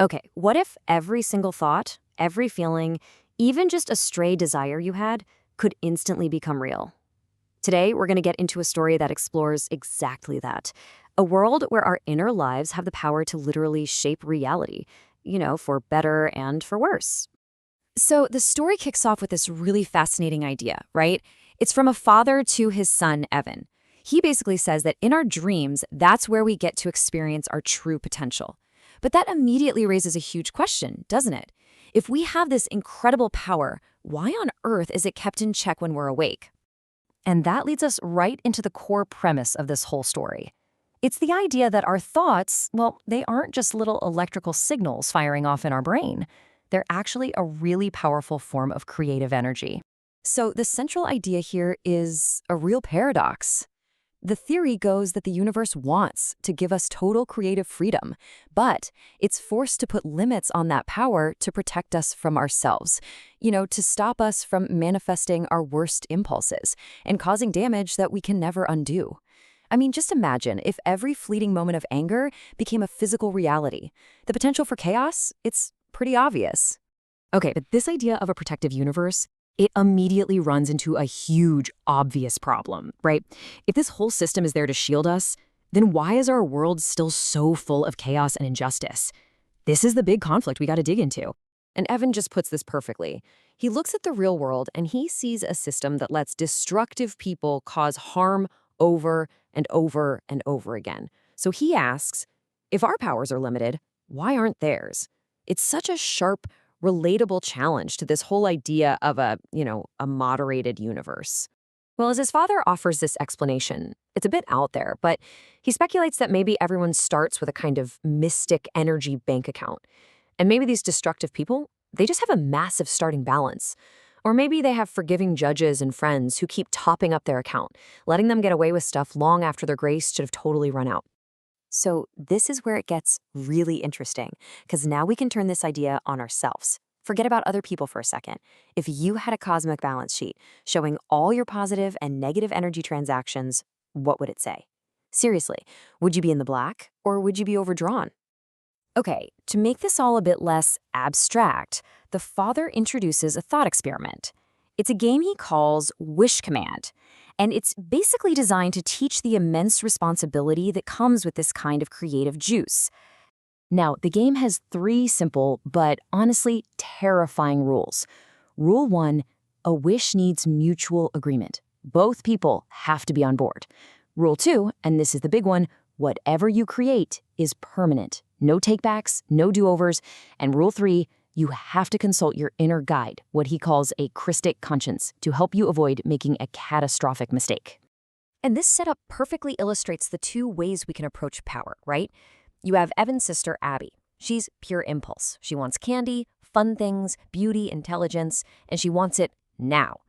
Okay, what if every single thought, every feeling, even just a stray desire you had, could instantly become real? Today, we're going to get into a story that explores exactly that. A world where our inner lives have the power to literally shape reality, for better and for worse. So the story kicks off with this really fascinating idea, right? It's from a father to his son, Evan. He basically says that in our dreams, that's where we get to experience our true potential. But that immediately raises a huge question, doesn't it? If we have this incredible power, why on earth is it kept in check when we're awake? And that leads us right into the core premise of this whole story. It's the idea that our thoughts, well, they aren't just little electrical signals firing off in our brain. They're actually a really powerful form of creative energy. So the central idea here is a real paradox. The theory goes that the universe wants to give us total creative freedom, but it's forced to put limits on that power to protect us from ourselves, to stop us from manifesting our worst impulses and causing damage that we can never undo. I mean, just imagine if every fleeting moment of anger became a physical reality. The potential for chaos, it's pretty obvious. Okay, but this idea of a protective universe, it immediately runs into a huge, obvious problem, right? If this whole system is there to shield us, then why is our world still so full of chaos and injustice? This is the big conflict we got to dig into. And Evan just puts this perfectly. He looks at the real world and he sees a system that lets destructive people cause harm over and over and over again. So he asks, if our powers are limited, why aren't theirs? It's such a sharp, relatable challenge to this whole idea of a moderated universe. Well, as his father offers this explanation, it's a bit out there, but he speculates that maybe everyone starts with a kind of mystic energy bank account. And maybe these destructive people, they just have a massive starting balance. Or maybe they have forgiving judges and friends who keep topping up their account, letting them get away with stuff long after their grace should have totally run out. So this is where it gets really interesting, because now we can turn this idea on ourselves. Forget about other people for a second. If you had a cosmic balance sheet showing all your positive and negative energy transactions, what would it say? Seriously, would you be in the black or would you be overdrawn? Okay, to make this all a bit less abstract, the father introduces a thought experiment. It's a game he calls Wish Command, and it's basically designed to teach the immense responsibility that comes with this kind of creative juice. Now, the game has three simple, but honestly terrifying rules. Rule 1, a wish needs mutual agreement. Both people have to be on board. Rule 2, and this is the big one, whatever you create is permanent. No takebacks, no do-overs. And Rule 3, you have to consult your inner guide, what he calls a Crystic Conscience, to help you avoid making a catastrophic mistake. And this setup perfectly illustrates the two ways we can approach power, right? You have Evan's sister, Abby. She's pure impulse. She wants candy, fun things, beauty, intelligence, and she wants it now.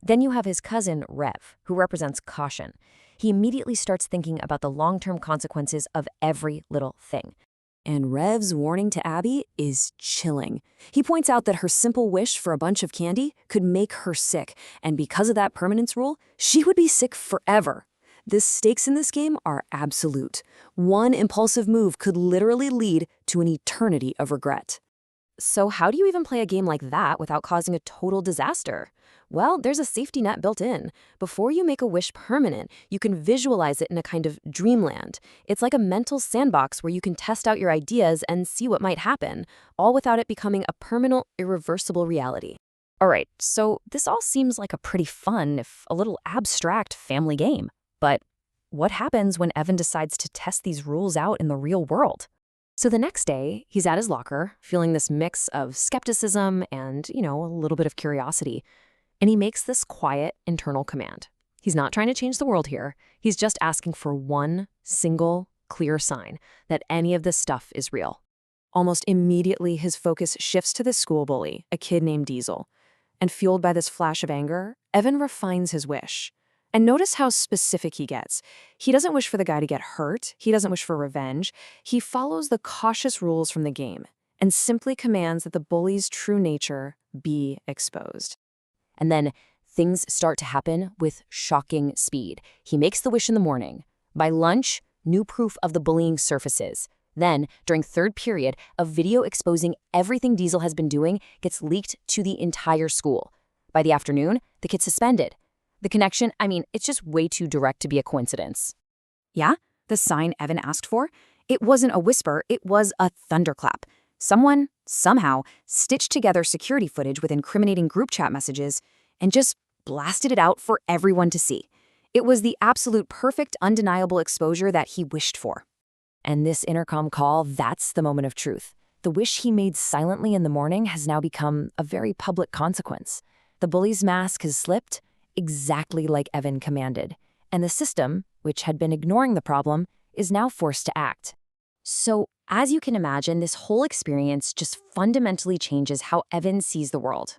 Then you have his cousin, Rev, who represents caution. He immediately starts thinking about the long-term consequences of every little thing. And Rev's warning to Abby is chilling. He points out that her simple wish for a bunch of candy could make her sick, and because of that permanence rule, she would be sick forever. The stakes in this game are absolute. One impulsive move could literally lead to an eternity of regret. So how do you even play a game like that without causing a total disaster? Well, there's a safety net built in. Before you make a wish permanent, you can visualize it in a kind of dreamland. It's like a mental sandbox where you can test out your ideas and see what might happen, all without it becoming a permanent, irreversible reality. All right, so this all seems like a pretty fun, if a little abstract, family game. But what happens when Evan decides to test these rules out in the real world? So the next day, he's at his locker, feeling this mix of skepticism and, a little bit of curiosity. And he makes this quiet internal command. He's not trying to change the world here. He's just asking for one single, clear sign that any of this stuff is real. Almost immediately, his focus shifts to the school bully, a kid named Diesel. And fueled by this flash of anger, Evan refines his wish. And notice how specific he gets. He doesn't wish for the guy to get hurt. He doesn't wish for revenge. He follows the cautious rules from the game and simply commands that the bully's true nature be exposed. And then things start to happen with shocking speed. He makes the wish in the morning. By lunch, new proof of the bullying surfaces. Then, during third period, a video exposing everything Diesel has been doing gets leaked to the entire school. By the afternoon, the kid's suspended. The connection, it's just way too direct to be a coincidence. Yeah, the sign Evan asked for? It wasn't a whisper, it was a thunderclap. Someone, somehow, stitched together security footage with incriminating group chat messages and just blasted it out for everyone to see. It was the absolute perfect, undeniable exposure that he wished for. And this intercom call, that's the moment of truth. The wish he made silently in the morning has now become a very public consequence. The bully's mask has slipped, exactly like Evan commanded. And the system, which had been ignoring the problem, is now forced to act. So, as you can imagine, this whole experience just fundamentally changes how Evan sees the world.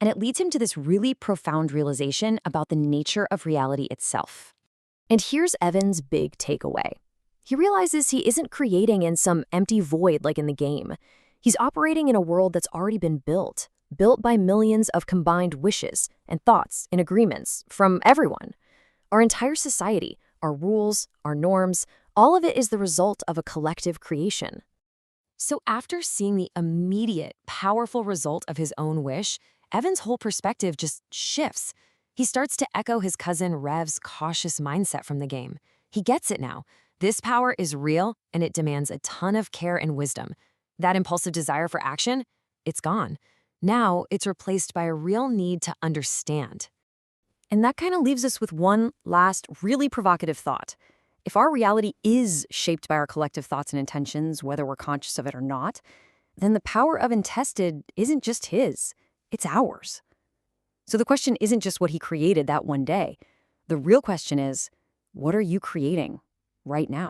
And it leads him to this really profound realization about the nature of reality itself. And here's Evan's big takeaway. He realizes he isn't creating in some empty void like in the game. He's operating in a world that's already been built by millions of combined wishes and thoughts and agreements from everyone. Our entire society, our rules, our norms, all of it is the result of a collective creation. So after seeing the immediate, powerful result of his own wish, Evan's whole perspective just shifts. He starts to echo his cousin Rev's cautious mindset from the game. He gets it now. This power is real, and it demands a ton of care and wisdom. That impulsive desire for action, it's gone. Now it's replaced by a real need to understand. And that kind of leaves us with one last really provocative thought. If our reality is shaped by our collective thoughts and intentions, whether we're conscious of it or not, then the power of Untested isn't just his, it's ours. So the question isn't just what he created that one day. The real question is, what are you creating right now?